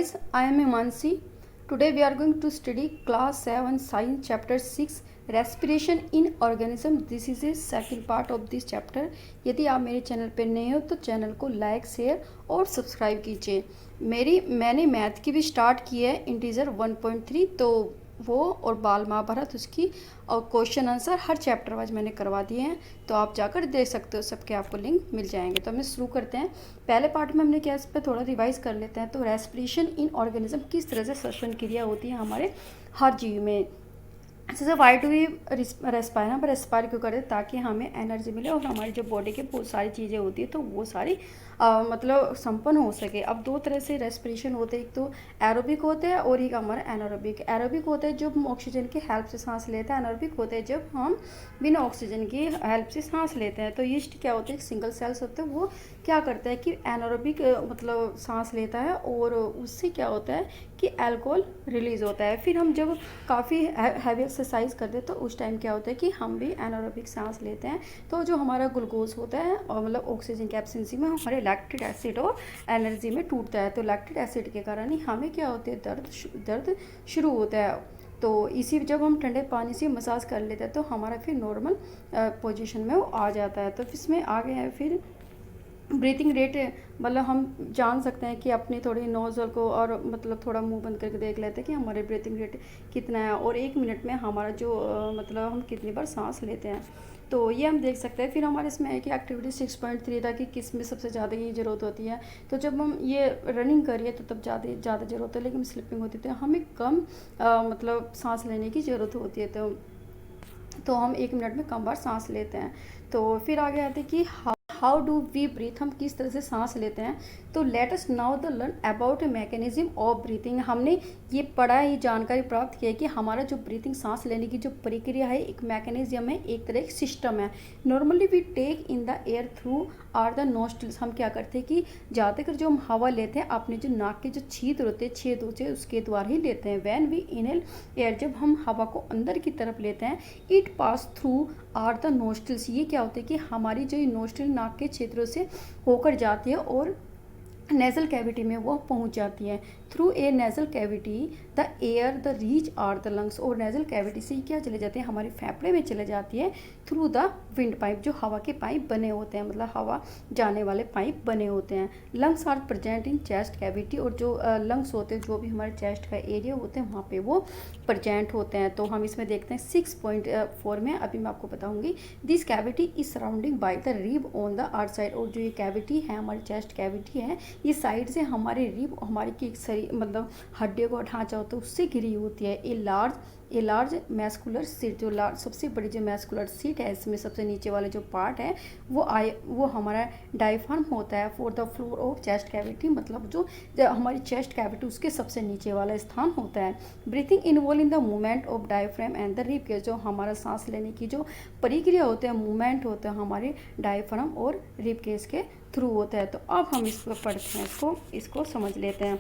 guys, I am Himanshi. Today we are going to study class 7 science chapter 6 respiration in organism. This is a second part of this chapter. यदि आप मेरे channel पर नए हो तो channel को like share और subscribe कीजिए। मैंने मैथ की भी स्टार्ट की है इंटीजर 1.3, तो वो और बाल महाभारत उसकी और क्वेश्चन आंसर हर चैप्टर वाइज मैंने करवा दिए हैं, तो आप जाकर देख सकते हो, सबके आपको लिंक मिल जाएंगे। तो हमें शुरू करते हैं। पहले पार्ट में हमने क्या इस पर थोड़ा रिवाइज कर लेते हैं। तो रेस्पिरेशन इन ऑर्गेनिज्म किस तरह से श्वसन क्रिया होती है हमारे हर जीव में। जैसे वाई टू वी रेस्पायर, हम रेस्पायर क्यों करते हैं, ताकि हमें एनर्जी मिले और हमारी जो बॉडी की बहुत सारी चीज़ें होती है तो वो सारी मतलब संपन्न हो सके। अब दो तरह से रेस्पिरेशन होते हैं, एक तो एरोबिक होते हैं और एक हमारा एनारोबिक। एरोबिक होते हैं जब हम ऑक्सीजन की हेल्प से सांस लेते हैं, एनारोबिक होते हैं जब हम बिना ऑक्सीजन की हेल्प से सांस लेते हैं। तो यीस्ट क्या होते हैं, सिंगल सेल्स होते हैं, वो क्या करता है कि एनारोबिक मतलब सांस लेता है और उससे क्या होता है कि अल्कोहल रिलीज़ होता है। फिर हम जब काफ़ी हैवी एक्सरसाइज करते हैं तो उस टाइम क्या होता है कि हम भी एनारोबिक सांस लेते हैं, तो जो हमारा ग्लूकोज होता है और मतलब ऑक्सीजन की एब्सेंसी में हमारे लैक्टिक एसिड और एनर्जी में टूटता है। तो लैक्टिक एसिड के कारण ही हमें क्या होते हैं, दर्द शुरू होता है। तो इसी जब हम ठंडे पानी से मसाज कर लेते हैं तो हमारा फिर नॉर्मल पोजीशन में वो आ जाता है। तो इसमें आगे है फिर ब्रीथिंग रेट, मतलब हम जान सकते हैं कि अपनी थोड़ी नोज़ल को और मतलब थोड़ा मुंह बंद करके देख लेते हैं कि हमारे ब्रीथिंग रेट कितना है और 1 मिनट में हमारा जो मतलब हम कितनी बार सांस लेते हैं, तो ये हम देख सकते हैं। फिर हमारे इसमें है कि एक्टिविटी 6.3 था कि किस में सबसे ज़्यादा ये ज़रूरत होती है। तो जब हम ये रनिंग करिए तो तब ज़्यादा ज़रूरत है, लेकिन स्लिपिंग होती है तो हमें कम मतलब सांस लेने की ज़रूरत होती है। तो हम 1 मिनट में कम बार सांस लेते हैं। तो फिर आगे आते हैं कि हाउ डू वी ब्रीथ, हम किस तरह से सांस लेते हैं। तो let us now the learn about a mechanism of breathing. हमने ये पढ़ा, ये जानकारी प्राप्त किया है कि हमारा जो ब्रीथिंग सांस लेने की जो प्रक्रिया है एक मैकेनिज्म है, एक तरह एक सिस्टम है। Normally we take in the air through are the nostrils. हम क्या करते हैं कि ज़्यादातर जो हम हवा लेते हैं अपने जो नाक के जो छेद होते हैं उसके द्वारा ही लेते हैं। वैन वी इनहेल एयर, जब हम हवा को अंदर की तरफ लेते हैं, it pass through are the nostrils. ये क्या होता है कि हमारी जो नोस्ट्रिल नाक के क्षेत्रों से होकर जाती है और नेजल कैविटी में वो पहुंच जाती है। Through a nasal cavity the air the reach our the lungs, और नेजल कैविटी से क्या चले जाते हैं हमारे फेफड़े में चले जाती है थ्रू द विंड पाइप, जो हवा के पाइप बने होते हैं, मतलब हवा जाने वाले पाइप बने होते हैं। Lungs are present in chest cavity, और जो लंग्स होते हैं जो भी हमारे चेस्ट का एरिया होते हैं वहाँ पे वो प्रेजेंट होते हैं। तो हम इसमें देखते हैं 6.4 में, अभी मैं आपको बताऊंगी। This cavity is surrounding by the rib on the out side, और जो ये कैविटी है हमारी चेस्ट कैविटी है, ये साइड से हमारे रिब हमारी की शरीर मतलब हड्डियों का ढांचा होता है उससे घिरी होती है। ए लार्ज मैस्कुलर सीट, जो सबसे बड़ी जो मैस्कुलर सीट है, इसमें सबसे नीचे वाले जो पार्ट है वो हमारा डायफ्राम होता है for the floor of chest cavity, मतलब जो हमारी चेस्ट कैविटी उसके सबसे नीचे वाला स्थान होता है। Breathing involve in the movement of diaphragm and the rib cage, जो हमारा सांस लेने की जो प्रक्रिया होते हैं, मूवमेंट होता है हमारे डायफ्राम और रिब केस के थ्रू होता है। तो अब हम इसको पढ़ते हैं, इसको समझ लेते हैं।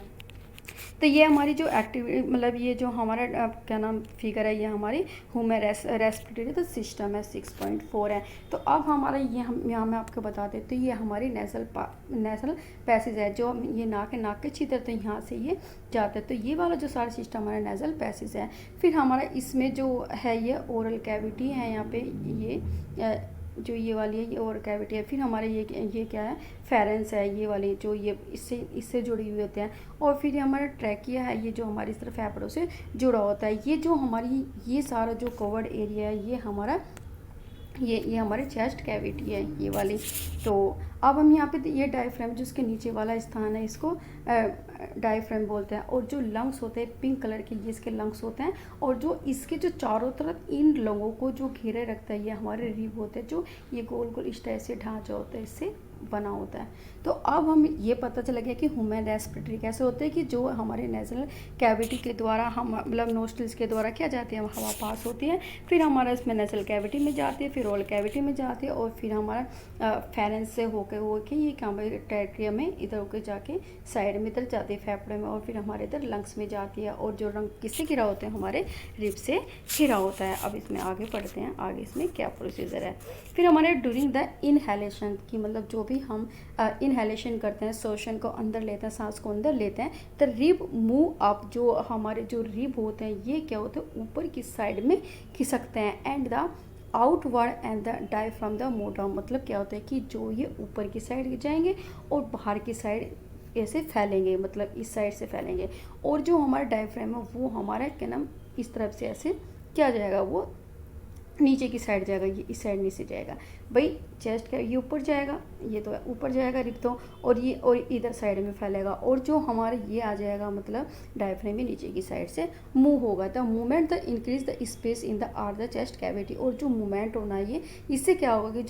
तो ये हमारी जो एक्टिविटी मतलब ये जो हमारा क्या नाम फिगर है, ये हमारी ह्यूमन रेस्पिरेटरी तो सिस्टम है 6.4 है। तो अब हमारा ये हम यहाँ मैं आपको बता देती हूँ, ये हमारी नेजल पैसेज है, जो ये नाक के छिद्र तो यहाँ से ये जाता है। तो ये वाला जो सारा सिस्टम हमारा नेजल पैसेज है। फिर हमारा इसमें जो है ये ओरल कैविटी है, यहाँ पे ये जो ये वाली है ये ओरल कैविटी है। फिर हमारे ये क्या है, फेरेंस है, ये वाली जो ये इससे जुड़ी हुई होते हैं। और फिर हमारा ट्रैकिया है, ये जो हमारी इस तरफ फेफड़ों से जुड़ा होता है। ये जो हमारी ये सारा जो कवर्ड एरिया है, ये हमारा ये हमारे चेस्ट कैविटी है ये वाली। तो अब हम यहाँ पे ये डायफ्राम जो इसके नीचे वाला स्थान है, इसको डायफ्राम बोलते हैं। और जो लंग्स होते हैं पिंक कलर के, ये इसके लंग्स होते हैं। और जो इसके जो चारों तरफ इन लोगों को जो घेरे रखता है, ये हमारे रिब होते हैं, जो ये गोल गोल इस तरह से ढांचा होता है, इससे बना होता है। तो अब हम ये पता चला गया कि ह्यूमन रेस्पिरेटरी कैसे होते हैं, कि जो हमारे नेजल कैविटी के द्वारा हम मतलब नोस्ट्रिल्स के द्वारा क्या जाती है, हवा पास होती है। फिर हमारा इसमें नेजल कैविटी में जाती है, फिर ओरल कैविटी में जाती है, और फिर हमारा फेरेंस से होके ये ट्रैकिया में इधर होकर जाके साइड में इधर जाती है फेफड़े में, और फिर हमारे इधर लंग्स में जाती है। और जो रंग किससे घिरा होते हैं, हमारे रिब से घिरा होता है। अब इसमें आगे पढ़ते हैं, आगे इसमें क्या प्रोसीजर है। फिर हमारे ड्यूरिंग द इनहेलेशन की मतलब जो भी हम इनहेलेशन करते हैं, श्वसन को अंदर लेते हैं, सांस को अंदर लेते हैं, द रिब मूव अप, जो हमारे जो रिब होते हैं ये क्या होते हैं, ऊपर की साइड में खिसकते हैं, and the outward and the diaphragm the move down. मतलब क्या होता है कि जो ये ऊपर की साइड जाएंगे और बाहर की साइड ऐसे फैलेंगे, मतलब इस साइड से फैलेंगे, और जो हमारा डायफ्राम है वो हमारा क्या नाम इस तरफ से ऐसे क्या जाएगा, वो नीचे की साइड जाएगा, ये इस साइड नीचे जाएगा। भाई चेस्ट का ये ऊपर जाएगा, ये तो ऊपर जाएगा रिब तो, और ये और इधर साइड में फैलेगा, और जो हमारा ये आ जाएगा मतलब डायफ्राम में नीचे की साइड से मूव होगा। The movement the increase the space in the are the chest cavity, और जो मूवमेंट होना है इससे क्या होगा कि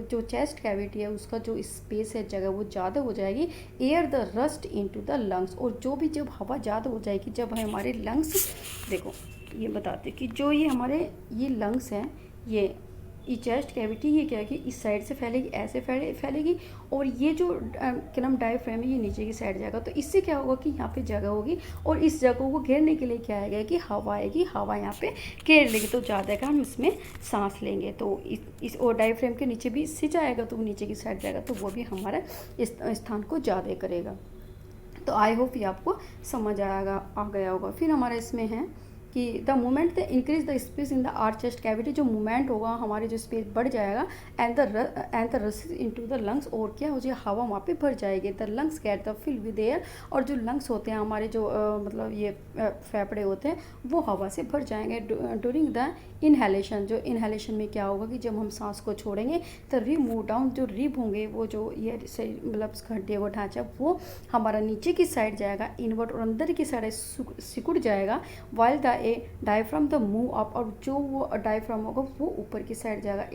जो चेस्ट कैविटी है उसका जो स्पेस है जगह वो ज़्यादा हो जाएगी। Air the rust into the lungs, और जो भी जब हवा ज़्यादा हो जाएगी, जब हमारे लंग्स देखो ये बताते कि जो ये हमारे ये लंग्स हैं, ये चेस्ट कैविटी ये क्या है कि इस साइड से फैलेगी, ऐसे फैलेगी, और ये जो क्या नाम डायफ्राम है ये नीचे की साइड जाएगा। तो इससे क्या होगा कि यहाँ पे जगह होगी, और इस जगह को घेरने के लिए क्या आएगा कि हवा आएगी, हवा यहाँ पे घेर लेगी, तो ज़्यादा का हम इसमें सांस लेंगे। तो इस और डायफ्राम के नीचे भी इससे जाएगा तो वो नीचे की साइड जाएगा, तो वो भी हमारा इस स्थान को ज़्यादा करेगा। तो आई होप ये आपको समझ आ गया होगा। फिर हमारा इसमें है कि the moment the increase the space in the are chest cavity, जो मूवमेंट होगा हमारे जो स्पेस बढ़ जाएगा, and the rushes into the lungs, और क्या हो जाएगा हवा वहाँ पे भर जाएगी। The lungs get the fill with air, और जो लंग्स होते हैं हमारे जो मतलब ये फेफड़े होते हैं वो हवा से भर जाएंगे। ड्यूरिंग द इनहेलेशन, जो इनहेलेशन में क्या होगा कि जब हम सांस को छोड़ेंगे तो रिब मूव डाउन, जो रिब होंगे वो जो ये मतलब घंटे वो ढांचा वो हमारा नीचे की साइड जाएगा, इनवर्ट और अंदर की साइड सिकुड़ जाएगा। While the diaphragm the move up, और जो वो डायफ्राम होगा वो ऊपर की साइड जाएगा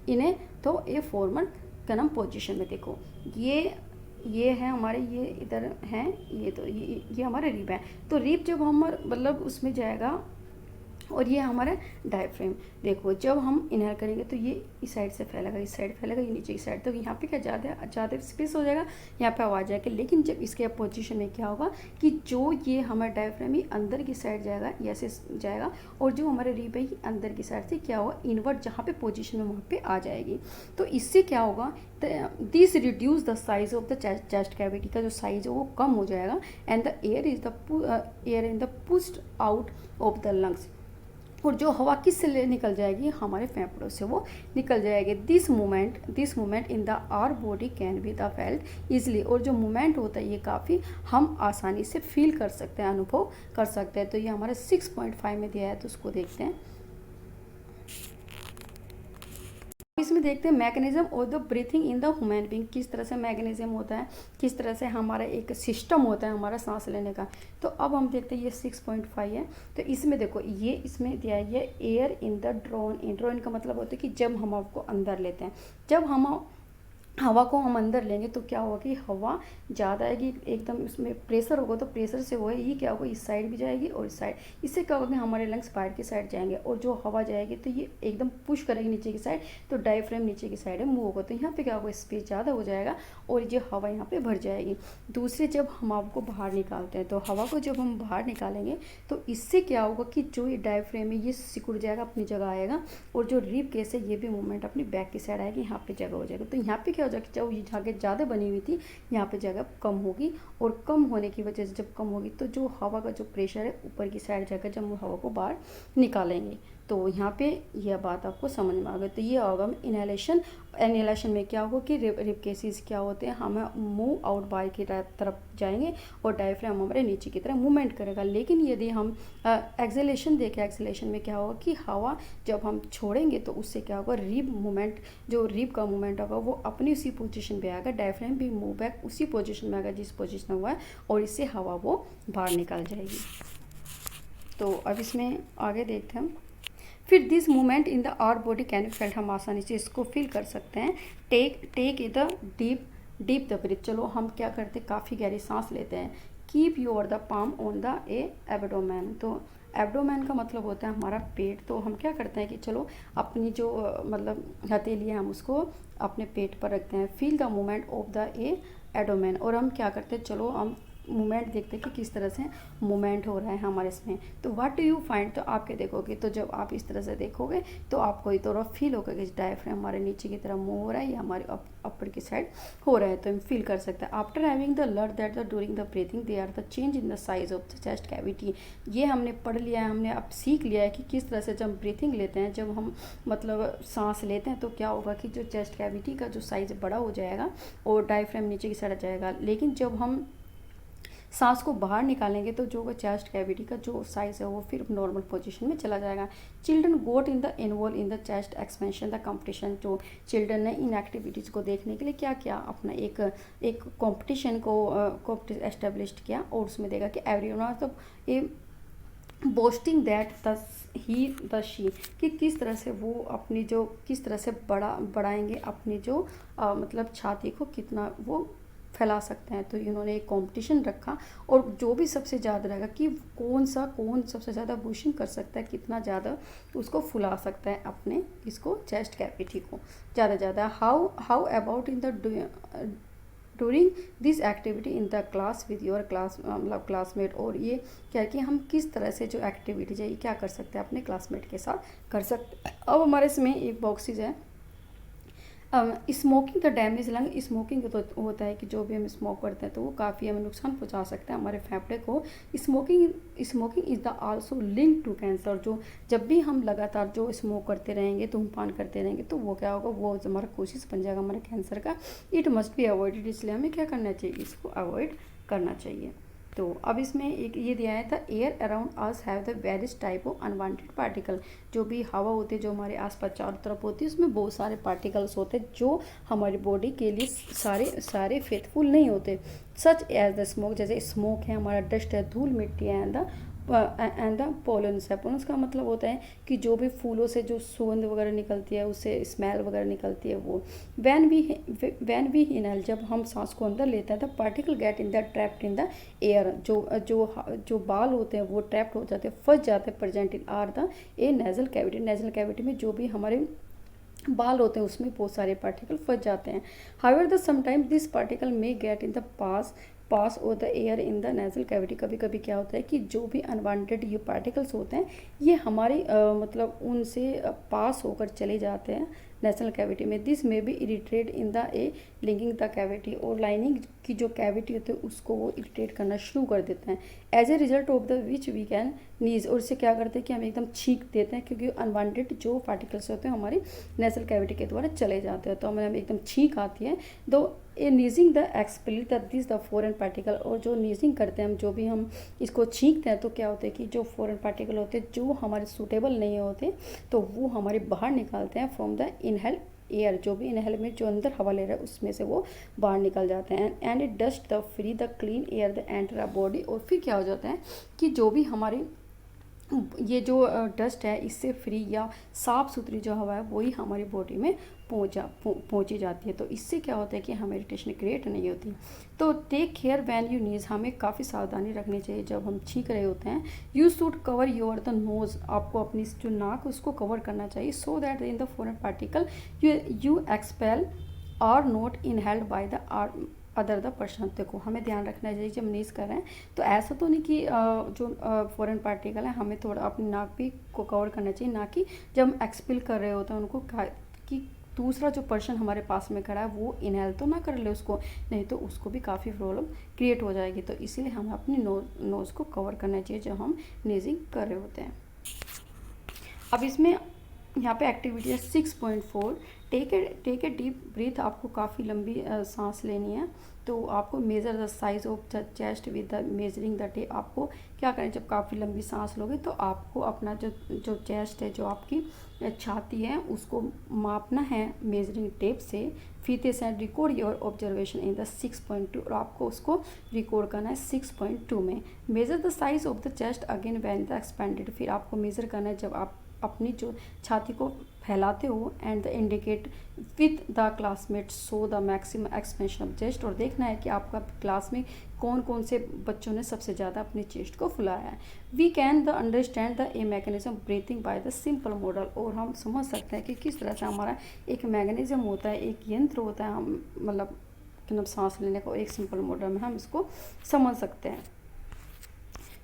इन्हें, तो ए फॉर्मल का नाम पोजीशन में देखो ये है हमारे, ये इधर हैं, ये तो ये हमारे रिब है। तो रिब जब हम मतलब उसमें जाएगा, और ये हमारा डायफ्राम देखो जब हम इनहेल करेंगे तो ये इस साइड से फैलेगा, इस साइड फैलेगा, ये नीचे की साइड, तो यहाँ पे क्या ज़्यादा स्पेस हो जाएगा, यहाँ पे आवाज़ आएगी। लेकिन जब इसके पोजीशन में क्या होगा कि जो ये हमारा डायफ्राम ही अंदर की साइड जाएगा, ऐसे जाएगा, और जो हमारे रिब है ये अंदर की साइड से क्या होगा इनवर्ट, जहाँ पे पोजीशन में वहाँ पे आ जाएगी। तो इससे क्या होगा, this reduce the size of the chest cavity, का जो साइज है वो कम हो जाएगा, and the air in the pushed out of the lungs, और जो हवा किस से निकल जाएगी हमारे फेफड़ों से वो निकल जाएगी। This movement in the our body can be the felt easily, और जो मूवमेंट होता है ये काफ़ी हम आसानी से फील कर सकते हैं, अनुभव कर सकते हैं। तो ये हमारे 6.5 में दिया है, तो उसको देखते हैं। इसमें देखते हैं mechanism of the breathing in the human being, किस तरह से मैकेनिज्म होता है, किस तरह से हमारा एक सिस्टम होता है हमारा सांस लेने का। तो अब हम देखते हैं ये 6.5 है, तो इसमें देखो ये इसमें दिया है ये एयर इन द ड्रोन का मतलब होता है कि जब हम आपको अंदर लेते हैं, जब हम हवा को हम अंदर लेंगे तो क्या होगा कि हवा ज़्यादा आएगी, एकदम उसमें प्रेशर होगा, तो प्रेशर से वो है ये क्या होगा इस साइड भी जाएगी और इस साइड, इससे क्या होगा कि हमारे लंग्स बाहर की साइड जाएंगे, और जो हवा जाएगी तो ये एकदम पुश करेगी नीचे की साइड, तो डायफ्राम नीचे की साइड है मूव होगा, तो यहाँ पे क्या होगा स्पेस ज़्यादा हो जाएगा और ये हवा यहाँ पे भर जाएगी। दूसरे जब हम आपको बाहर निकालते हैं, तो हवा को जब हम बाहर निकालेंगे तो इससे क्या होगा कि जो ये डायफ्राम है ये सिकुड़ जाएगा, अपनी जगह आएगा, और जो रिब केस है ये भी मूवमेंट अपनी बैक की साइड आएगी, यहाँ पे जगह हो जाएगा। तो यहाँ पे क्या हो जाएगा, जब ये जगह ज़्यादा बनी हुई थी यहाँ पे जगह कम होगी, और कम होने की वजह से जब कम होगी तो जो हवा का जो प्रेशर है ऊपर की साइड जाएगा जब हम हवा को बाहर निकालेंगे। तो यहाँ पे यह बात आपको समझ में आ गई। तो ये होगा इनहेलेशन में क्या होगा कि रिब केसेस क्या होते हैं, हम मूव आउट बाहर की तरफ जाएंगे और डायफ्राम हमारे नीचे की तरफ मूवमेंट करेगा। लेकिन यदि हम एक्सहेलेशन देखें, एक्सहेलेशन में क्या होगा कि हवा जब हम छोड़ेंगे तो उससे क्या होगा रिब मूवमेंट, जो रिब का मूवमेंट होगा वो अपनी उसी पोजीशन पे आएगा, डायफ्राम भी मूव बैक उसी पोजीशन में आएगा जिस पोजीशन में हुआ है, और इससे हवा वो बाहर निकल जाएगी। तो अब इसमें आगे देखते हैं हम। फिर this movement in the our body can be felt, हम आसानी से इसको फील कर सकते हैं। Take the deep the breath, चलो हम क्या करते हैं काफ़ी गहरी सांस लेते हैं। Keep your the palm on the abdomen, तो एब्डोमेन का मतलब होता है हमारा पेट। तो हम क्या करते हैं कि चलो अपनी जो मतलब हथेली है हम उसको अपने पेट पर रखते हैं। Feel the movement of the abdomen, और हम क्या करते हैं चलो हम मूवमेंट देखते हैं कि किस तरह से मूवमेंट हो रहा है हमारे इसमें। तो व्हाट डू यू फाइंड, तो आप क्या देखोगे, तो जब आप इस तरह से देखोगे तो आपको ये थोड़ा फील होगा कि डायफ्राम हमारे नीचे की तरफ मूव हो रहा है या हमारे अपर की साइड हो रहा है, तो हम फील कर सकते हैं। After having the learn that the during the breathing they are the change in the size of the chest cavity, ये हमने पढ़ लिया है, हमने अब सीख लिया है कि किस तरह से जब ब्रीथिंग लेते हैं, जब हम मतलब सांस लेते हैं तो क्या होगा कि जो चेस्ट कैविटी का जो साइज बड़ा हो जाएगा और डायफ्राम नीचे की साइड जाएगा। लेकिन जब हम सांस को बाहर निकालेंगे तो जो चेस्ट कैविटी का जो साइज है वो फिर नॉर्मल पोजीशन में चला जाएगा। Children got in the involve in the chest expansion the competition, जो चिल्ड्रन ने इन एक्टिविटीज़ को देखने के लिए क्या किया, अपना एक कंपटीशन को एस्टेब्लिश किया और उसमें देखा कि एवरीवन तो ये बोस्टिंग दैट द शी, कि किस तरह से वो अपनी जो किस तरह से बढ़ाएंगे अपनी जो मतलब छाती को कितना वो फैला सकते हैं। तो इन्होंने एक कंपटीशन रखा और जो भी सबसे ज़्यादा रहेगा कि कौन सबसे ज़्यादा बुशिंग कर सकता है, कितना ज़्यादा उसको फुला सकता है अपने इसको चेस्ट कैविटी को ज़्यादा। How about in the during this activity in the class with your classmate, और ये क्या कि हम किस तरह से जो एक्टिविटीज है ये क्या कर सकते हैं अपने क्लासमेट के साथ कर सकते हैं। अब हमारे इसमें एक बॉक्सेज है smoking the damage lung, smoking तो होता है कि जो भी हम स्मोक करते हैं तो वो काफ़ी हमें नुकसान पहुंचा सकता है हमारे फेफड़े को। Smoking is the also link to cancer, जो जब भी हम लगातार जो स्मोक करते रहेंगे धूमपान करते रहेंगे तो वो क्या होगा, वो हमारा कोशिश बन जाएगा हमारे कैंसर का। इट मस्ट बी अवॉइडेड, इसलिए हमें क्या करना चाहिए, इसको अवॉइड करना चाहिए। तो अब इसमें एक ये दिया है था air around us have the various type of unwanted particle, जो भी हवा होती है जो हमारे आसपास चारों तरफ होती है उसमें बहुत सारे पार्टिकल्स होते हैं जो हमारी बॉडी के लिए सारे फेथफुल नहीं होते। सच एज द स्मोक, जैसे स्मोक है हमारा, डस्ट है, धूल मिट्टी है, एंड द पोलन्स है। पोलन्स का मतलब होता है कि जो भी फूलों से जो सुगंध वगैरह निकलती है, उससे स्मेल वगैरह निकलती है वो। वैन वी इनहेल, जब हम सांस को अंदर लेते हैं, the particle gate in the trapped in the air, जो बाल होते हैं वो ट्रैप्ड हो जाते हैं, फंस जाते हैं, present in are the A nasal cavity, nasal cavity में जो भी हमारे बाल होते हैं उसमें बहुत सारे पार्टिकल फंस जाते हैं। However the sometime this particle may get in the pass और the air in the nasal cavity, कभी कभी क्या होता है कि जो भी अनवांटेड ये पार्टिकल्स होते हैं ये हमारी मतलब उनसे पास होकर चले जाते हैं नेजल कैविटी में। This may be irritate in the A linking the cavity, और लाइनिंग की जो कैविटी होती है उसको वो इरिटेट करना शुरू कर देते हैं। As a result of the which we can sneeze, और इससे क्या करते हैं कि हम एकदम छींक देते हैं क्योंकि अनवांटेड जो पार्टिकल्स होते हैं हमारी नेजल कैविटी के द्वारा चले जाते हैं, तो हमें एकदम छींक आती है। Though a sneezing the expel this the foreign particle, और जो नीजिंग करते हैं हम, जो भी हम इसको छींकते हैं तो क्या होता है कि जो फॉरेन पार्टिकल होते हैं जो हमारे सूटेबल नहीं होते तो वो हमारे बाहर निकालते हैं फ्रॉम द इनहेल एयर, जो भी इनहेल में जो अंदर हवा ले रहा है उसमें से वो बाहर निकल जाते हैं। And it dust the free the clean air the enter body, और फिर क्या हो जाता है कि जो भी हमारी ये जो डस्ट है इससे फ्री या साफ़ सुथरी जो हवा है वही हमारी बॉडी में पहुँची जाती है, तो इससे क्या होता है कि हमें इरिटेशन क्रिएट नहीं होती। तो टेक केयर व्हेन यू नीज, हमें काफ़ी सावधानी रखनी चाहिए जब हम छींक रहे होते हैं। You should cover your the nose, आपको अपनी जो नाक उसको कवर करना चाहिए, so that in the foreign particle you expel are not inhaled by the other the person. देखो हमें ध्यान रखना चाहिए जब नीज कर रहे हैं तो ऐसा तो नहीं कि जो फॉरेन पार्टिकल है हमें थोड़ा अपनी नाक भी को कवर करना चाहिए, ना कि जब हम एक्सपेल कर रहे होते हैं उनको कि दूसरा जो पर्सन हमारे पास में खड़ा है वो इनहेल तो ना कर ले उसको, नहीं तो उसको भी काफ़ी प्रॉब्लम क्रिएट हो जाएगी। तो इसीलिए हमें अपनी नोज़ को कवर करना चाहिए जब हम नीजिंग कर रहे होते हैं। अब इसमें यहाँ पे एक्टिविटी है 6.4, टेक ए डीप ब्रीथ, आपको काफ़ी लंबी सांस लेनी है। तो आपको measure the size of the chest with the measuring the tape, आपको क्या करें जब काफ़ी लंबी सांस लोगे तो आपको अपना जो चेस्ट है, जो आपकी छाती है उसको मापना है मेजरिंग टेप से, फीते से। Record your observation in the 6.2, और आपको उसको रिकॉर्ड करना है 6.2 में। Measure the size of the chest again when the expanded, फिर आपको मेज़र करना है जब आप अपनी जो छाती को फैलाते हो। And the indicate with the classmate so the maximum expansion of chest, और देखना है कि आपका क्लास में कौन कौन से बच्चों ने सबसे ज़्यादा अपनी चेस्ट को फुलाया है। We can the understand the a mechanism breathing by the simple model, और हम समझ सकते हैं कि किस तरह से हमारा एक मैकेनिज्म होता है, एक यंत्र होता है, हम मतलब सांस लेने का एक सिंपल मॉडल में हम इसको समझ सकते हैं।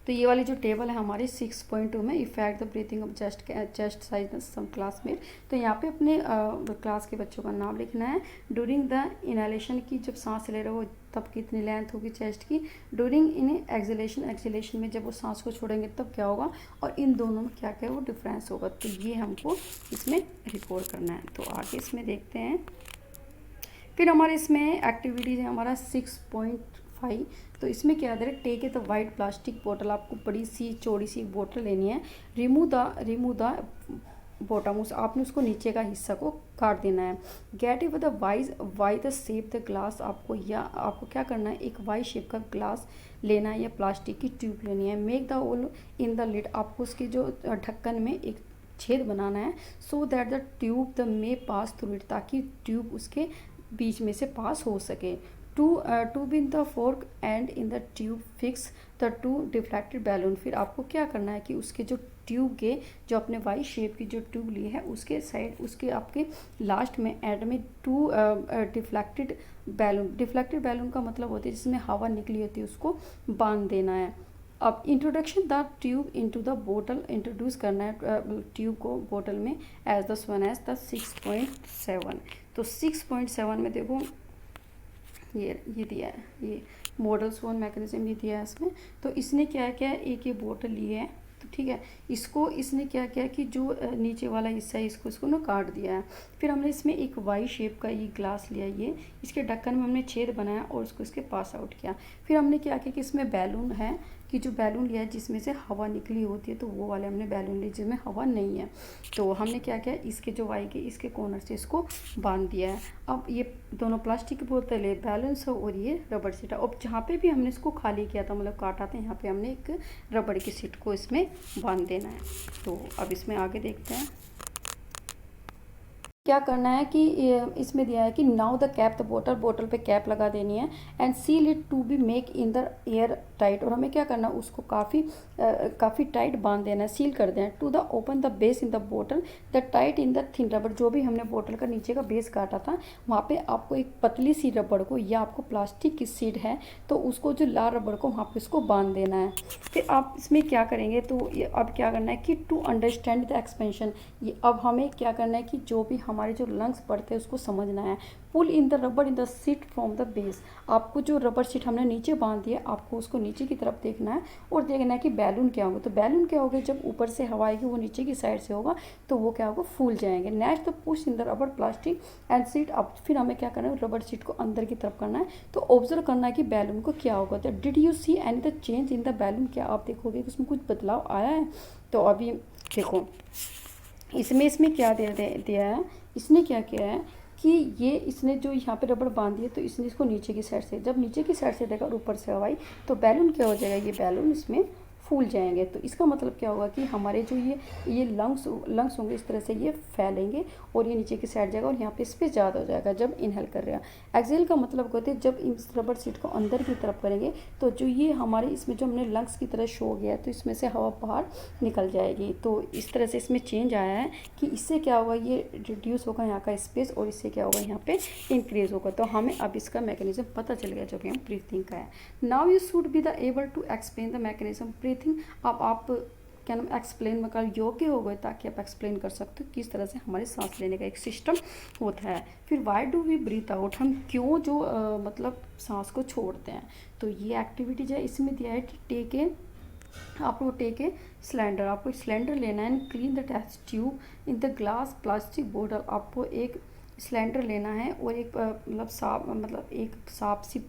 तो ये वाली जो टेबल है हमारी 6.2 में effect the breathing of chest size some class में, तो यहाँ पे अपने क्लास के बच्चों का नाम लिखना है। ड्यूरिंग द इनहेलेशन की जब सांस ले रहे हो तब कितनी लेंथ होगी चेस्ट की, ड्यूरिंग इन एक्सहेलेशन में जब वो सांस को छोड़ेंगे तब क्या होगा, और इन दोनों में क्या क्या वो डिफरेंस होगा। तो ये हमको इसमें रिकॉर्ड करना है। तो आगे इसमें देखते हैं। फिर हमारे इसमें एक्टिविटीज़ है हमारा 6.5। तो इसमें क्या है, take a the white plastic bottle, आपको बड़ी सी चौड़ी सी बोतल लेनी है। रिमूव द बॉटम, आपने उसको नीचे का हिस्सा को काट देना है। Get it the why the shape the glass, आपको क्या करना है, एक वाई शेप का ग्लास लेना है या प्लास्टिक की ट्यूब लेनी है। Make the hole in the lid, आपको उसके जो ढक्कन में एक छेद बनाना है। So that the tube the may pass through it, ताकि ट्यूब उसके बीच में से पास हो सके। To bin the fork and in the tube fix the two deflected balloon, फिर आपको क्या करना है कि उसके जो ट्यूब के जो अपने वाई शेप की जो ट्यूब ली है उसके साइड, उसके आपके लास्ट में एंड में टू डिफ्लेक्टेड बैलून का मतलब होता है जिसमें हवा निकली होती है, उसको बांध देना है। अब introduction the tube into the bottle, introduce करना है ट्यूब को बोतल में as the one as the 6.7। तो 6.7 में देखो ये दिया है, ये मॉडल स्वॉन मैकेनिज्म ये दिया है इसमें। तो इसने क्या किया है, एक ये बोतल ली है, तो ठीक है, इसने क्या किया कि जो नीचे वाला हिस्सा है इसको ना काट दिया है। फिर हमने इसमें एक वाई शेप का ये ग्लास लिया, ये इसके ढक्कन में हमने छेद बनाया और उसको इसके पास आउट किया। फिर हमने क्या किया कि इसमें बैलून है कि जो बैलून लिया है जिसमें से हवा निकली होती है, तो वो वाले हमने बैलून लिए जिसमें हवा नहीं है। तो हमने क्या किया, इसके जो वाई के इसके कॉर्नर से इसको बांध दिया है। अब ये दोनों प्लास्टिक की बोतल है, बैलून्स है और ये रबड़ सीट है। अब जहाँ पे भी हमने इसको खाली किया था, मतलब काटा था, यहाँ पे हमने एक रबड़ की सीट को इसमें बांध देना है। तो अब इसमें आगे देखते हैं क्या करना है कि इसमें दिया है कि now the cap the bottle पे कैप लगा देनी है and seal it to be make in the air tight, और हमें क्या करना है उसको काफ़ी टाइट बांध देना है, सील कर देना है। To the open the base in the बोतल the tight in the thin रबड़, जो भी हमने बोतल का नीचे का बेस काटा था वहाँ पे आपको एक पतली सी रबड़ को या आपको प्लास्टिक की सीड है तो उसको जो लाल रबड़ को वहाँ पे इसको बांध देना है। फिर आप इसमें क्या करेंगे, तो ये अब क्या करना है कि टू अंडरस्टैंड द एक्सपेंशन, ये अब हमें क्या करना है कि जो भी हमारे जो लंग्स पड़ते हैं उसको समझना है। Pull in the rubber in the seat from the base, आपको जो रबर सीट हमने नीचे बांध दिया आपको उसको नीचे की तरफ देखना है और देखना है कि बैलून क्या होगा। तो बैलून क्या होगा, जब ऊपर से हवा आएगी वो नीचे की साइड से होगा तो वो क्या होगा, फूल जाएंगे। Next the push in the rubber plastic and seat, अब फिर हमें क्या करना है, रबर सीट को अंदर की तरफ करना है। तो ऑब्जर्व करना है कि बैलून को क्या होगा। तो did you see any the change in the balloon, क्या आप देखोगे कि उसमें कुछ बदलाव आया है। तो अभी देखो इसमें क्या दिया है, इसने क्या किया है कि ये इसने जो यहाँ पे रबड़ बांधी है तो इसने इसको नीचे की साइड से, जब नीचे की साइड से देगा और ऊपर से हवाई तो बैलून क्या हो जाएगा, ये बैलून इसमें फूल जाएंगे। तो इसका मतलब क्या होगा कि हमारे जो ये लंग्स होंगे इस तरह से ये फैलेंगे और ये नीचे की साइड जाएगा और यहाँ पे स्पेस ज़्यादा हो जाएगा जब इनहेल कर रहे हैं। एक्सेल का मतलब होता है जब इस रबर सीट को अंदर की तरफ करेंगे तो जो ये हमारे इसमें जो हमने लंग्स की तरह शो गया तो इसमें से हवा बाहर निकल जाएगी। तो इस तरह से इसमें चेंज आया है कि इससे क्या होगा, ये रिड्यूस होगा यहाँ का स्पेस और इससे क्या होगा यहाँ पे इंक्रीज होगा। तो हमें अब इसका मैकेनिज्म पता चल गया जो कि हम ब्रीथिंग का है। Now you should be the able to explain the mechanism breathing. अब आप क्या नाम एक्सप्लेन मतलब योग्य हो गए ताकि आप एक्सप्लेन कर सकते हो किस तरह से हमारे सांस लेने का एक सिस्टम होता है। फिर why do we breathe out, हम क्यों जो मतलब सांस को छोड़ते हैं। तो ये एक्टिविटीज है, इसमें दिया है टेक ए, आपको टेक ए सिलेंडर, आपको सिलेंडर लेना है and clean the test tube in the glass plastic bottle, आपको एक सिलेंडर लेना है और एक एक साफ सी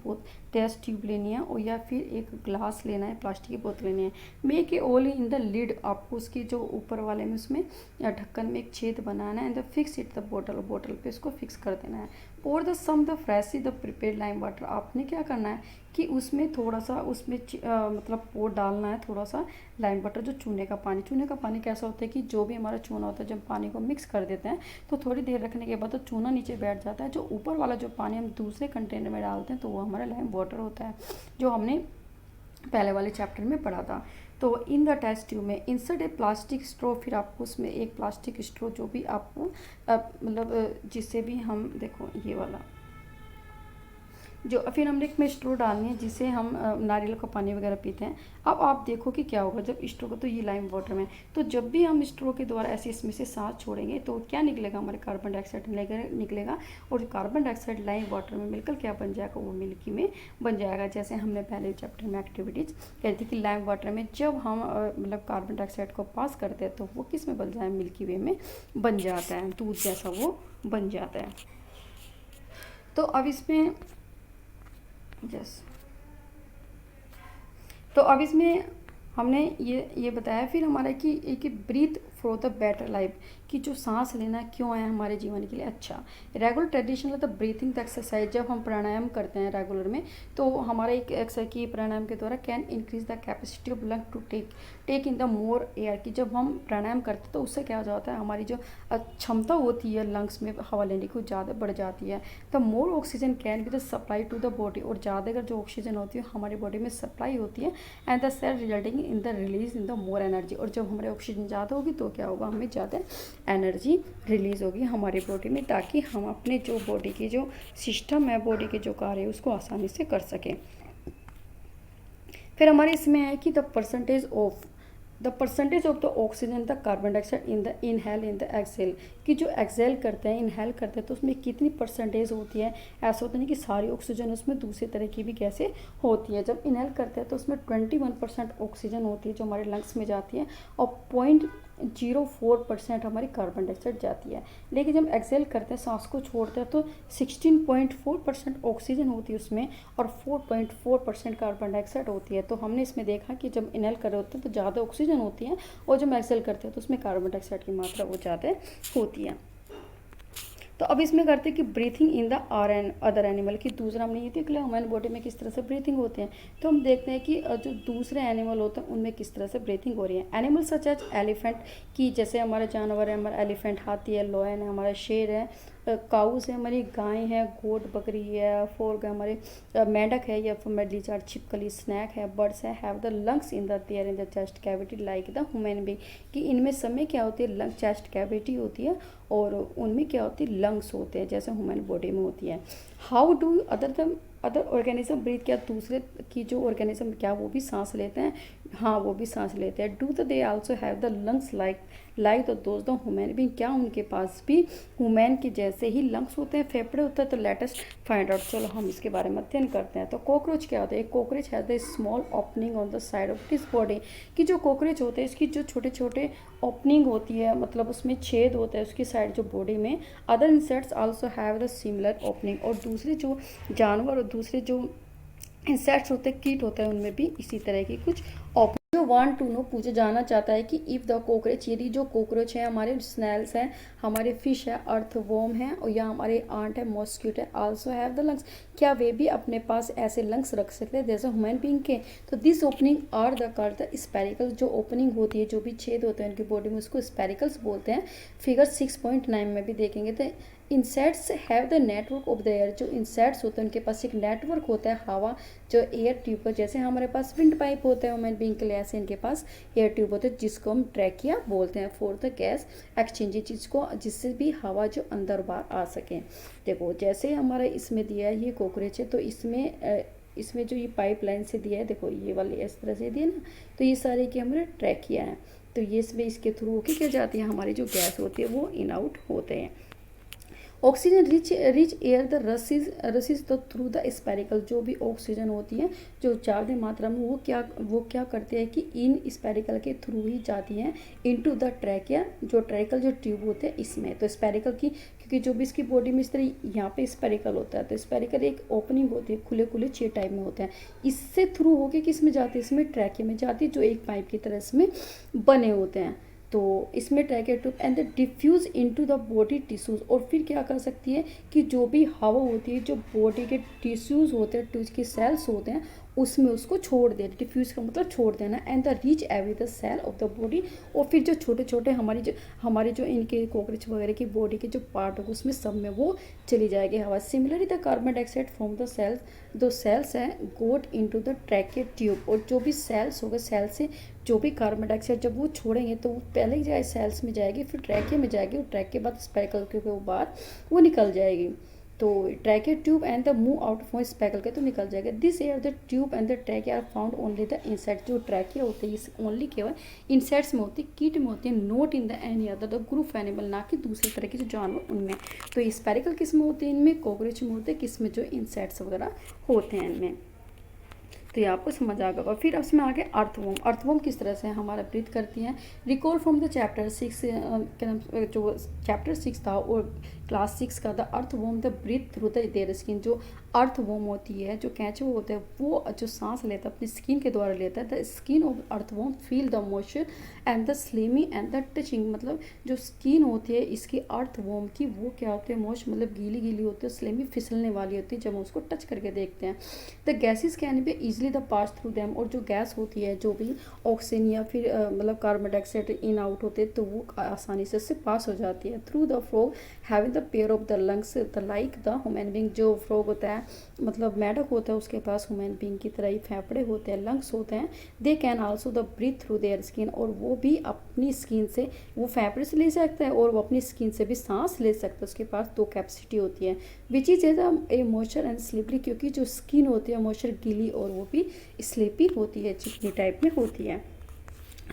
टेस्ट ट्यूब लेनी है और या फिर एक ग्लास लेना है, प्लास्टिक की बोतल लेनी है। Make a hole in the lid, आपको उसकी जो ऊपर वाले में उसमें ढक्कन में एक छेद बनाना है and the fix it the bottle पे इसको फिक्स कर देना है। और the sum the fresh the prepared lime water, आपने क्या करना है कि उसमें थोड़ा सा उसमें पोर डालना है थोड़ा सा लाइम वाटर, जो चूने का पानी कैसा होता है कि जो भी हमारा चूना होता है जब पानी को मिक्स कर देते हैं तो थोड़ी देर रखने के बाद तो चूना नीचे बैठ जाता है, जो ऊपर वाला जो पानी हम दूसरे कंटेनर में डालते हैं तो वो हमारा लाइम वाटर होता है जो हमने पहले वाले चैप्टर में पढ़ा था। तो इन द टेस्ट ट्यूब में इंसर्ट ए प्लास्टिक स्ट्रॉ, फिर आपको उसमें एक प्लास्टिक स्ट्रॉ जो भी आपको जिससे भी हम देखो ये वाला जो फिर हमने एक में स्ट्रो डालनी है जिसे हम नारियल का पानी वगैरह पीते हैं। अब आप देखो कि क्या होगा जब स्ट्रो को, तो ये लाइम वाटर में, तो जब भी हम स्ट्रो के द्वारा ऐसे इसमें से सांस छोड़ेंगे तो क्या निकलेगा, हमारे कार्बन डाइऑक्साइड निकलेगा। और डाइऑक्साइड लाइम वाटर में मिलकर क्या बन जाएगा, वो मिल्की में बन जाएगा। जैसे हमने पहले चैप्टर में एक्टिविटीज कही थी कि लाइम वाटर में जब हम मतलब कार्बन डाइऑक्साइड को पास करते हैं तो वो किस में बन जाए, मिल्की वे में बन जाता है, दूध जैसा वो बन जाता है। तो अब इसमें तो अब इसमें हमने ये बताया फिर हमारा कि breathe for the better life, कि जो सांस लेना क्यों है हमारे जीवन के लिए अच्छा। Regular traditional the breathing the exercise, जब हम प्राणायाम करते हैं रेगुलर में तो हमारा एक एक्सरसाइज की प्राणायाम के द्वारा can increase the capacity of lung to take in the more air, की जब हम प्राणायाम करते हैं तो उससे क्या हो जाता है, हमारी जो क्षमता होती है लंग्स में हवा लेने की ज़्यादा बढ़ जाती है। The more oxygen can be the supply to the body, और ज़्यादा अगर जो ऑक्सीजन होती है हमारी बॉडी में सप्लाई होती है, and the cell resulting in the release in the more energy, और जब हमारे ऑक्सीजन ज़्यादा होगी तो क्या होगा, हमें ज़्यादा एनर्जी रिलीज़ होगी हमारी बॉडी में, ताकि हम अपने जो बॉडी की जो सिस्टम है, बॉडी के जो कार्य है उसको आसानी से कर सकें। फिर हमारे इसमें है कि the percentage of the oxygen the carbon dioxide in the inhale in the exhale, कि जो एक्सेल करते हैं, इनहेल करते हैं तो उसमें कितनी परसेंटेज होती है। ऐसा होता नहीं कि सारी ऑक्सीजन उसमें दूसरी तरह की भी गैसें होती है। जब इनहेल करते हैं तो उसमें 21% ऑक्सीजन होती है जो हमारे लंग्स में जाती है, और 0.04% हमारी कार्बन डाइऑक्साइड जाती है। लेकिन जब एक्सेल करते हैं, सांस को छोड़ते हैं, तो 16.4% ऑक्सीजन होती है उसमें, और 4.4% कार्बन डाइऑक्साइड होती है। तो हमने इसमें देखा कि जब इनहेल कर रहे होते हैं तो ज़्यादा ऑक्सीजन होती है, और जब एक्सेल करते हैं तो उसमें कार्बन डाइऑक्साइड की मात्रा वो ज़्यादा होती है। तो अब इसमें करते हैं कि breathing in the other animal, की दूसरा हमने ये देख लिया ह्यूमन बॉडी में किस तरह से ब्रीथिंग होती है। तो हम देखते हैं कि जो दूसरे एनिमल होते हैं उनमें किस तरह से ब्रीथिंग हो रही है। एनिमल सच एज एलिफेंट, की जैसे हमारा जानवर है, हमारा एलिफेंट हाथी है, लॉयन है, हमारा शेर है, काउस है, हमारी गाय है, गोट बकरी है, फोर्ग है, हमारे मेंढक है, या फिर लिजर्ड छिपकली स्नैक है, बर्ड्स है, have the lungs in the their in the chest cavity like the human being, कि इनमें सब में क्या होती है, लंग चेस्ट कैविटी होती है, और उनमें क्या होती है, लंग्स होते हैं जैसे ह्यूमन बॉडी में होती है। How do other organism breathe, क्या दूसरे की जो ऑर्गेनिज्म क्या वो भी सांस लेते हैं, हाँ वो भी सांस लेते हैं। Do the they also have the lungs like the those the human being, क्या उनके पास भी ह्यूमन के जैसे ही लंग्स होते हैं, फेफड़े होते हैं। तो लेटेस्ट फाइंड आउट, चलो हम इसके बारे में अध्ययन करते हैं। तो कॉकरोच क्या होता है, cockroach has the small opening on the side of this body, कि जो कॉकरोच होते हैं इसकी जो छोटे छोटे ओपनिंग होती है, मतलब उसमें छेद होता है उसकी साइड जो बॉडी में। Other insects also have the similar opening, और दूसरे जो जानवर और दूसरे जो इंसेक्ट्स होते हैं, कीट होते हैं, उनमें भी इसी तरह की कुछ ओपनिंग। जो वांट टू नो, पूछा जाना चाहता है कि इफ़ द कॉकरोच, यदि जो कॉकरोच है, हमारे स्नैल्स हैं, हमारे फिश है, अर्थवॉर्म है, और या हमारे आंट है, मॉस्क्यूट है, आल्सो हैव द लंग्स, क्या वे भी अपने पास ऐसे लंग्स रख सकते हैं जैसे ह्यूमन बीइंग के। तो this opening are the called the spiracles, जो ओपनिंग होती है, जो भी छेद होते हैं उनकी बॉडी में, उसको स्पेरिकल्स बोलते हैं। फिगर 6.9 में भी देखेंगे तो insects have the network of the air, जो इंसेक्ट्स होते हैं उनके पास एक नेटवर्क होता है हवा, जो एयर ट्यूब पर, जैसे हमारे पास विंड पाइप होता है ह्यूमन बीइंग के लिए, ऐसे इनके पास एयर ट्यूब होते हैं जिसको हम ट्रैकिया बोलते हैं, फॉर द गैस एक्सचेंज, जिसको जिससे भी हवा जो अंदर बाहर आ सके। देखो जैसे हमारा इसमें दिया है ये कॉकरोच है, तो इसमें जो ये पाइपलाइन से दिया है, देखो ये वाले इस तरह से दिया ना, तो ये सारे के हमारे ट्रैकिया हैं। तो ये इसके थ्रू होके क्या जाती है, हमारी जो गैस होती है वो इन आउट होते हैं। Oxygen rich air the rushes the through the spiracle, जो भी ऑक्सीजन होती है जो ज़्यादा मात्रा में वो क्या करते हैं कि इन स्पेरिकल के थ्रू ही जाती हैं इनटू द ट्रैकिया, जो ट्रैकियल जो ट्यूब होते हैं इसमें। तो स्पेरिकल की, क्योंकि जो भी इसकी बॉडी में इस तरह यहाँ पे स्पेरिकल होता है, तो स्पेरिकल एक ओपनिंग होती है, खुले 6 टाइप में होते हैं, इससे थ्रू होके किस में जाती है, इसमें ट्रैकिया में जाती है, जो एक पाइप की तरह इसमें बने होते हैं। तो इसमें trachea tube and the diffuse into the body tissues, और फिर क्या कर सकती है कि जो भी हवा होती है, जो बॉडी के टिश्यूज़ होते हैं, टिश्यू के सेल्स होते हैं, उसमें उसको छोड़ देना। डिफ्यूज़ का मतलब छोड़ देना। And the reach every the cell of the body, और फिर जो छोटे छोटे हमारी जो इनके कॉकरोच वगैरह की बॉडी के जो पार्ट होगा उसमें सब में वो चली जाएगी हवा। Similarly the carbon dioxide from the cells, दो सेल्स हैं got into the trachea tube, और जो भी सेल्स होगा, सेल से जो भी कार्बन डाइऑक्साइड जब वो छोड़ेंगे तो वो पहले सेल्स में जाएगी, फिर ट्रैकिया में जाएगी, और ट्रैक के बाद स्पेरिकल के बाहर वो निकल जाएगी। तो trachea tube and the move out from spiracle के तो निकल जाएगा। This air the tube and the trachea are found only the insect, जो ट्रैके होते हैं इस ओनली केवल इंसेक्ट्स में होती है, कीट में होती है, note in the any other the group animal, ना कि दूसरे तरह के जो जानवर उनमें। तो स्पेरिकल किस में होते हैं, इनमें कॉकरोच में होते हैं, किस में जो इंसेक्ट्स वगैरह होते हैं इनमें। तो ये आपको समझ आ गया। फिर उसमें आगे अर्थवॉर्म, अर्थवॉर्म किस तरह से हमारा ब्रीथ करती हैं। रिकॉल फ्रॉम द चैप्टर 6 जो चैप्टर 6 था और क्लास 6 का, the earthworm the breathe through the their skin, जो अर्थवॉर्म होती है, जो कैंचुआ होता है, वो जो सांस लेता है अपनी स्किन के द्वारा लेता है। The skin of earthworm feel the moisture and the slimy and the touching, मतलब जो स्किन होती है इसकी अर्थवॉर्म की, वो क्या होती है, मॉइस्ट मतलब गीली गीली होती है, स्लिमी फिसलने वाली होती है जब हम उसको टच करके देखते हैं। The gases can be easily the pass through them, और जो गैस होती है, जो भी ऑक्सीजन या फिर मतलब कार्बन डाइऑक्साइड इन आउट होते हैं, तो वो आसानी से उससे पास हो जाती है। Through the frog having the pair of the lungs the like the human being, जो फ्रॉग होता है मतलब मेढक होता है, उसके पास ह्यूमन बीइंग की तरह ही फेफड़े होते हैं, लंग्स होते हैं। They can also the breathe through their skin, और वो भी अपनी स्किन से, वो फेफड़े से ले सकता है और वो अपनी स्किन से भी सांस ले सकता है, उसके पास दो कैपेसिटी होती है। Which is a moisture and slippery, क्योंकि जो स्किन होती है मॉइस्चर गीली और वो भी स्लीपी होती है, चिकनी टाइप में होती है,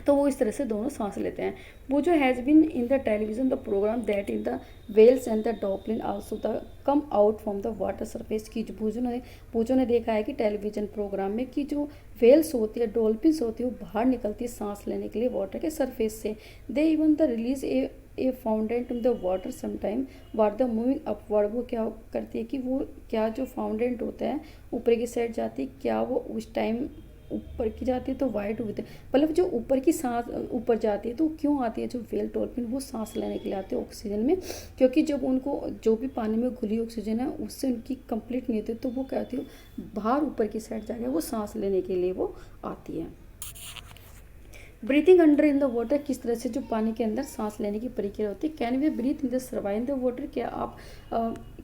तो वो इस तरह से दोनों सांस लेते हैं। वो जो has been in the television the program that in the whales and the dolphin also the come out from the water surface, की जो पूजों ने देखा है कि टेलीविजन प्रोग्राम में कि जो वेल्स होती है, डॉल्फिन्स होती है, वो बाहर निकलती है सांस लेने के लिए वाटर के सरफेस से। They even the release a fountain in the water sometime what the moving upward, वो क्या करती है कि वो क्या जो फाउंटेन होता है ऊपर की साइड जाती है, क्या वो उस टाइम ऊपर की जाती है तो वाइट होते हैं, मतलब जो ऊपर की सांस ऊपर जाती है तो क्यों आती है, जो वेल डॉल्फिन वो सांस लेने के लिए आते हैं ऑक्सीजन में, क्योंकि जब उनको जो भी पानी में घुली ऑक्सीजन है उससे उनकी कंप्लीट नहीं होती, तो वो क्या होती है बाहर ऊपर की साइड जाके वो सांस लेने के लिए वो आती है। Breathing under in the water, किस तरह से जो पानी के अंदर सांस लेने की प्रक्रिया होती है। Can we breathe in the survive in the water,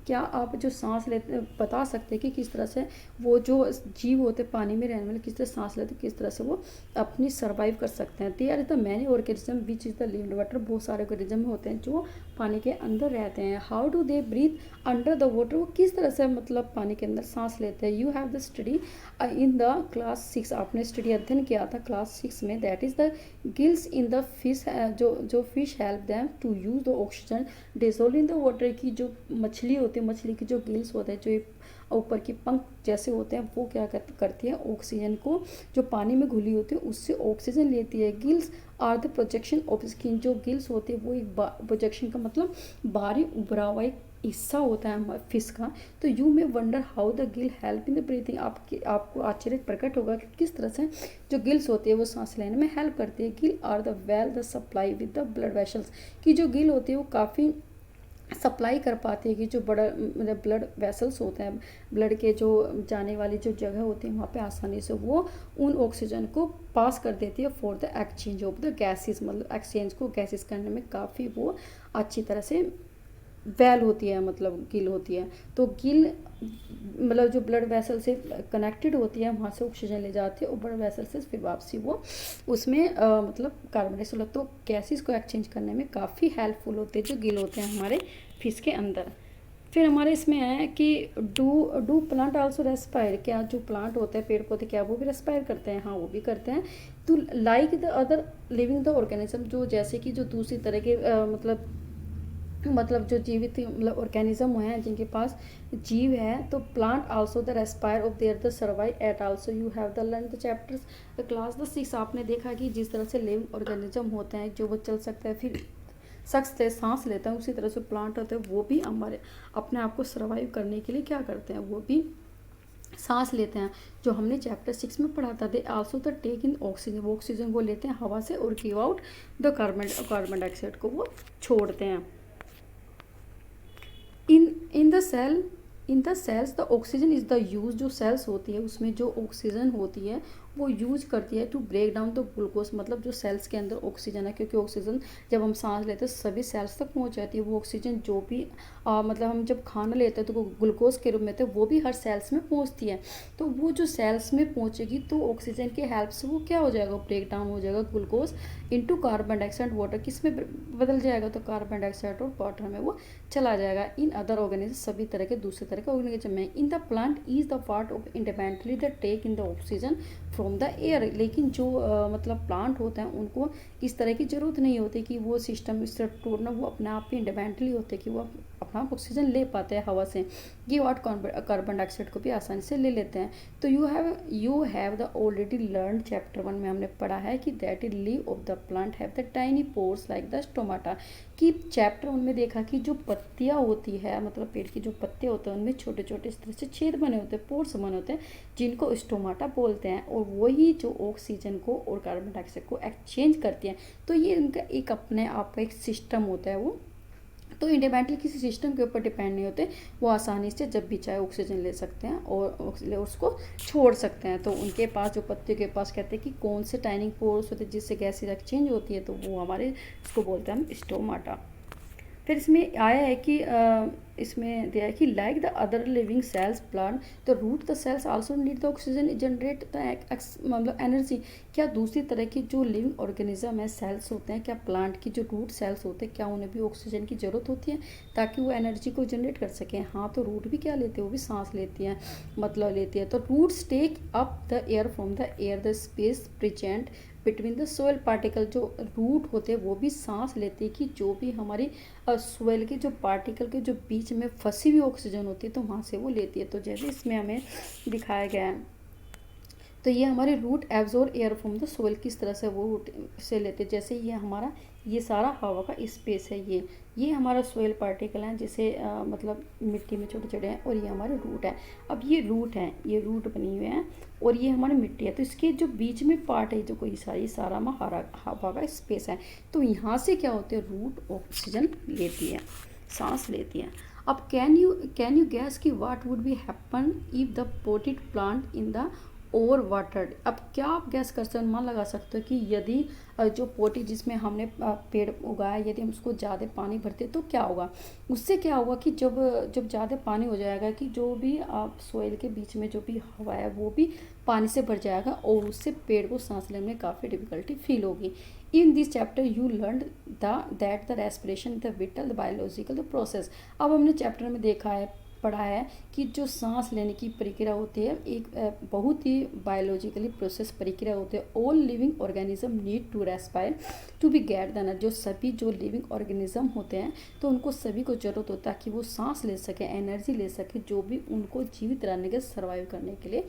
क्या आप जो सांस लेते बता सकते हैं कि किस तरह से वो जो जीव होते हैं पानी में रहने वाले किस तरह सांस लेते हैं, किस तरह से वो अपनी सर्वाइव कर सकते हैं। They are the many organism which is the lived water, बहुत सारे ऑर्गेनिज्म होते हैं जो पानी के अंदर रहते हैं। How do they breathe under the water, वो किस तरह से मतलब पानी के अंदर सांस लेते हैं। You have the study in the class 6, आपने स्टडी अध्ययन किया था क्लास 6 में, that is the gills in the fish, जो fish help them to use the oxygen dissolve in the water, की जो मछली होती है, मछली की जो गिल्स होते हैं, जो ऊपर की पंख जैसे होते हैं, वो क्या करती है ऑक्सीजन को जो पानी में घुली होती है उससे ऑक्सीजन लेती है। Gills are the projection of skin, जो गिल्स होती है वो एक प्रोजेक्शन का मतलब बाहरी उभरा हुआ एक हिस्सा होता है फिश का। तो you may wonder how the Gill help in the breathing, आपको आश्चर्य प्रकट होगा कि किस तरह से जो गिल्स होती है वो सांस लेने में हेल्प करती है। Gill are the well the supply with the blood vessels, की जो गिल होती है वो काफ़ी सप्लाई कर पाती है कि जो बड़ा मतलब ब्लड वेसल्स होते हैं, ब्लड के जो जाने वाली जो जगह होती है वहाँ पे आसानी से वो उन ऑक्सीजन को पास कर देती है for the exchange of the gases, मतलब एक्सचेंज को गैसेस करने में काफ़ी वो अच्छी तरह से वेल होती है, मतलब गिल होती है। तो गिल मतलब जो ब्लड वेसल से कनेक्टेड होती है वहाँ से ऑक्सीजन ले जाती है और ब्लड वेसल से फिर वापसी वो उसमें मतलब कार्बन डाइऑक्साइड, तो गैसेस को एक्सचेंज करने में काफ़ी हेल्पफुल होते हैं जो गिल होते हैं हमारे फिश के अंदर। फिर हमारे इसमें है कि डू प्लांट आल्सो रेस्पायर, क्या जो प्लांट होते हैं पेड़ पौधे क्या वो भी रेस्पायर करते हैं, हाँ वो भी करते हैं। तो like the other living the organism, जो जैसे कि जो दूसरी तरह के मतलब जो जीवित मतलब ऑर्गेनिज्म हैं जिनके पास जीव है, तो plant also the respire of their the survive eight also you have the learn the chapters the class the 6, आपने देखा कि जिस तरह से लिविंग ऑर्गेनिज्म होते हैं जो वो चल सकता है फिर शख्स से सांस लेता है, उसी तरह से प्लांट होते हैं वो भी हमारे अपने आप को सर्वाइव करने के लिए क्या करते हैं, वो भी सांस लेते हैं। जो हमने चैप्टर 6 में पढ़ा था, they also the take in oxygen, वो ऑक्सीजन को लेते हैं हवा से और give out the carbon dioxide को वो छोड़ते हैं। In the cells the oxygen is the use, जो सेल्स होती है उसमें जो ऑक्सीजन होती है वो यूज करती है to break down the glucose, मतलब जो सेल्स के अंदर ऑक्सीजन है, क्योंकि ऑक्सीजन जब हम सांस लेते हैं सभी सेल्स तक पहुंच जाती है। वो ऑक्सीजन जो भी मतलब हम जब खाना लेते हैं तो वो ग्लूकोज के रूप में तो वो भी हर सेल्स में पहुंचती है। तो वो जो सेल्स में पहुंचेगी तो ऑक्सीजन के हेल्प से वो क्या हो जाएगा, ब्रेक डाउन हो जाएगा glucose into carbon dioxide water, किस में बदल जाएगा, तो कार्बन डाइऑक्साइड और वाटर में वो चला जाएगा। इन अदर ऑर्गेनिज्म, सभी तरह के दूसरे तरह के ऑर्गेनिज्म में। In the plant is the part of independently the take in the oxygen from the air. लेकिन जो मतलब प्लांट होते हैं उनको इस तरह की ज़रूरत नहीं होती कि वो सिस्टम इस तरह तोड़ना, वो अपने आप ही इंडिपेंडेंटली होते कि वो अपना ऑक्सीजन ले पाते हैं हवा से, ये और कार्बन डाइऑक्साइड को भी आसानी से ले लेते हैं। तो you have the already learn chapter 1 में हमने पढ़ा है कि that is leave of the plant have the tiny pores like the stomata, कि चैप्टर 1 में देखा कि जो पत्तियाँ होती है, मतलब पेड़ की जो पत्ते होते हैं उनमें छोटे छोटे इस तरह से छेद बने होते हैं, पोर्स बने होते हैं, जिनको स्टोमाटा बोलते हैं, और वही जो ऑक्सीजन को और कार्बन डाइऑक्साइड को एक्सचेंज करती हैं। तो ये उनका एक अपने आप का एक सिस्टम होता है वो, तो इंडिपेंडेंटली किसी सिस्टम के ऊपर डिपेंड नहीं होते, वो आसानी से जब भी चाहे ऑक्सीजन ले सकते हैं और उसको छोड़ सकते हैं। तो उनके पास जो पत्तियों के पास कहते हैं कि कौन से टाइनिंग पोर्स होते हैं जिससे गैसेज एक्सचेंज होती है, तो वो हमारे इसको बोलते हैं हम स्टोमाटा। फिर इसमें आया है कि इसमें दिया है कि like the other living cells plant the root the cells also need the oxygen generate the मतलब एनर्जी। क्या दूसरी तरह की जो लिविंग ऑर्गेनिज्म है सेल्स होते हैं, क्या प्लांट की जो रूट सेल्स होते हैं क्या उन्हें भी ऑक्सीजन की ज़रूरत होती है ताकि वो एनर्जी को जनरेट कर सकें? हाँ, तो रूट भी क्या लेते हैं, वो भी सांस लेती हैं, मतलब लेती है। तो roots take up the air from the air the space present between the soil particle. जो रूट होते हैं वो भी सांस लेते हैं कि जो भी हमारी सोयल के जो पार्टिकल के जो बीच में फंसी हुई ऑक्सीजन होती है तो वहाँ से वो लेती है। तो जैसे इसमें हमें दिखाया गया है, तो ये हमारे root absorb air from the soil, किस तरह से वो रूट से लेते हैं। जैसे ये हमारा ये सारा हवा का स्पेस है, ये हमारा सोइल पार्टिकल है, जैसे मतलब मिट्टी में छोटे छोटे हैं, और ये हमारे रूट है। अब ये रूट हैं, ये रूट बनी हुए हैं, और ये हमारी मिट्टी है, तो इसके जो बीच में पार्ट है जो कोई सारा हमारा हवा का स्पेस है। तो यहाँ से क्या होते हैं, रूट ऑक्सीजन लेती है, सांस लेती है। अब कैन यू गैस कि what would be happen if the potted plant in the over watered. अब क्या आप गैस कर सकते हो, अनुमान लगा सकते हो कि यदि जो पोटी जिसमें हमने पेड़ उगाया, यदि हम उसको ज़्यादा पानी भरते तो क्या होगा? उससे क्या होगा कि जब ज़्यादा पानी हो जाएगा कि जो भी सोइल के बीच में जो भी हवा है वो भी पानी से भर जाएगा, और उससे पेड़ को सांस लेने में काफ़ी डिफिकल्टी फील होगी। In this chapter you learn that the respiration the whittle the biological the process. अब हमने चैप्टर में देखा है, पढ़ा है कि जो सांस लेने की प्रक्रिया होती है एक बहुत ही बायोलॉजिकली प्रोसेस प्रक्रिया होती है। All living organism need to respire to be get the energy. जो सभी जो लिविंग ऑर्गेनिज्म होते हैं तो उनको सभी को ज़रूरत होता है कि वो सांस ले सके, एनर्जी ले सके, जो भी उनको जीवित रहने के सर्वाइव करने के लिए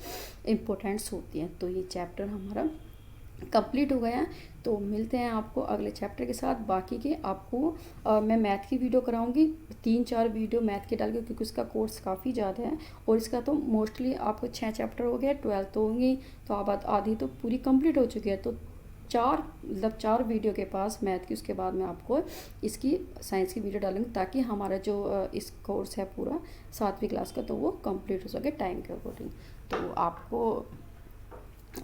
इम्पोर्टेंट्स होती है। तो ये चैप्टर हमारा कंप्लीट हो गया। तो मिलते हैं आपको अगले चैप्टर के साथ। बाकी के आपको मैं मैथ की वीडियो कराऊंगी, 3-4 वीडियो मैथ के डाल के, क्योंकि उसका कोर्स काफ़ी ज़्यादा है, और इसका तो मोस्टली आपको 6 चैप्टर हो गया, 12 तो होंगी, तो आप आधी तो पूरी कंप्लीट हो चुकी है। तो 4 वीडियो के पास मैथ की, उसके बाद मैं आपको इसकी साइंस की वीडियो डालूंगी, ताकि हमारा जो इस कोर्स है पूरा 7वीं क्लास का, तो वो कंप्लीट हो सके टाइम के अकॉर्डिंग। तो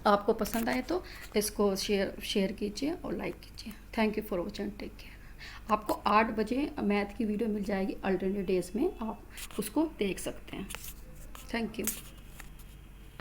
आपको पसंद आए तो इसको शेयर कीजिए और लाइक कीजिए। Thank you for watching, take care. आपको 8 बजे मैथ की वीडियो मिल जाएगी अल्टरनेट डेज में, आप उसको देख सकते हैं। Thank you.